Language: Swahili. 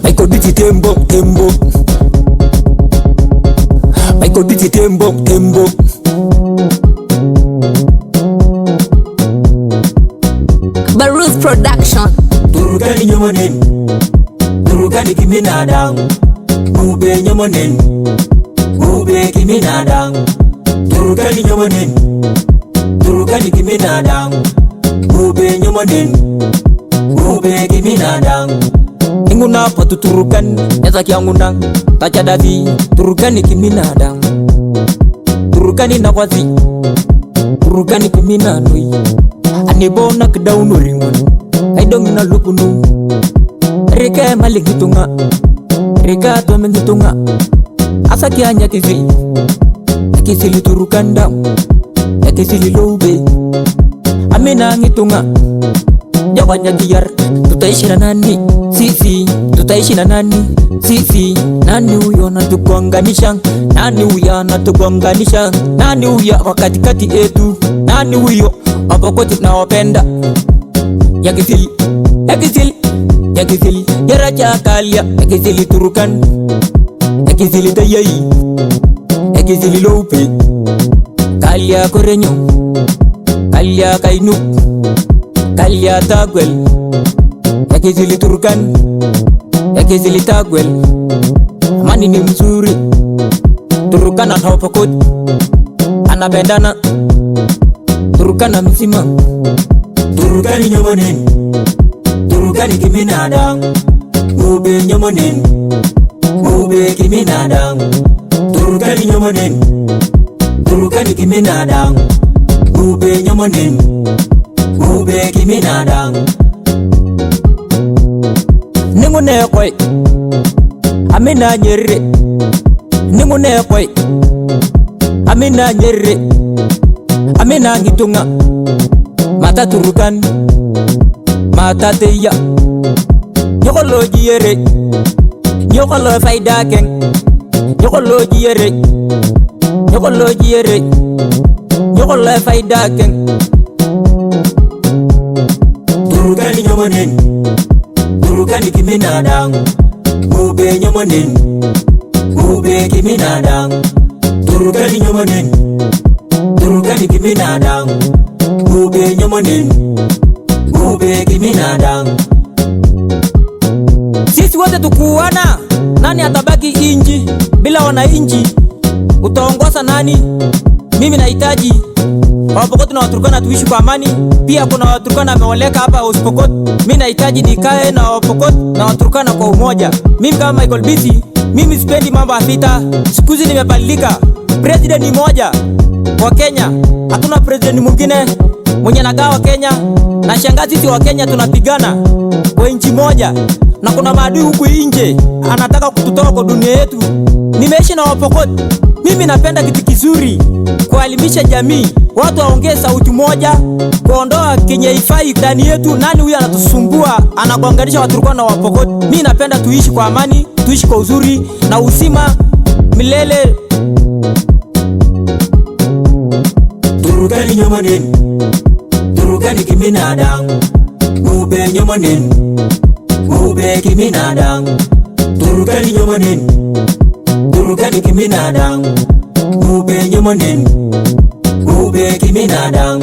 Michael Biti tembo tembo, Michael Biti tembo tembo. Baruz Production. Turukani nyomonen, turukani kiminadang, ube nyomonen, ube kiminadang. Turukani nyomonen, turukani kiminadang, ube nyomonen, ube kiminadang. Inguna patu turukan, ezaki angundang, tachadazi, turukani kiminadang. Turukani nakwazi, turukani kiminanui. Anibona kedaunu ringon, aidong na lupunu. Rika malik hitunga, Rika tomen hitunga. Asaki anya kizili, akizili turukan dam, akizili loube. Amina hitunga, jawanya kiyar. Tutaishi na nani? Sisi, tutaishi na nani? Sisi, nani huyo anatugonganisha? Nani huyo anatugonganisha? Nani huyo wakati kati etu? Nani huyo hapo kote tunawapenda? Yakizili, yakizili, yakizili, yaracha kalia. Yakizili turukan, yakizili tayai, yakizili loupe. Kalia korenyo, kalia kainu, kalia tagwel. Yakizili turukan, yakizili tagwel. Amani ni mzuri, Turukana na Pokot anapendana, Turukana mzima. Turukani nyomonen, turukani kiminadang, ube nyomonen, ube kiminadang. Turukani nyomonen, turukani kiminadang, ube nyomonen, ube kiminadang. Ningune koi, amina nyerre. Ningune koi, amina nyerre. Amina ngitunga, mata turukan, mata teya. Nyokolo jiyere, nyokolo faida keng. Nyokolo jiyere, nyokolo jiyere, nyokolo faida keng. Turukani nyomonen, turukani kiminadang, ube nyomonen, ube kiminadang. Turukani nyomonen, turukani kiminadang, ube nyomonen, ube kiminadang. Sisi wote tukuwana, nani atabaki inji? Bila wananchi utaongoza nani? Mimi nahitaji Wapokot na Waturkana tuishi kwa amani. Pia kuna Waturkana ameoleka hapa Usipokot. Mimi nahitaji nikae na Wapokot na Waturkana kwa umoja. Mimi kama Michael Biti, mimi sipendi mambo ya vita. Siku hizi nimebadilika. President ni moja wa Kenya, hatuna president mwingine mwenye anagawa Kenya. Na shangaa sisi wa Kenya tunapigana kwa nchi moja, na kuna maadui huku nje anataka kututoa kwa dunia yetu. Nimeishi na Wapokot. Mimi napenda kitu kizuri, kuelimisha jamii, watu waongee sauti moja, kuondoa kenye ifai ndani yetu. Nani huyu anatusumbua, anagonganisha Waturkana na Wapokot? Mimi napenda tuishi kwa amani, tuishi kwa uzuri na usima milele. Turukani nyomonen, turukani kiminadang, ube nyomonen, ube kiminadang. Turukani nyomonen, turukani kiminadang, ube nyomonen, ube kiminadang.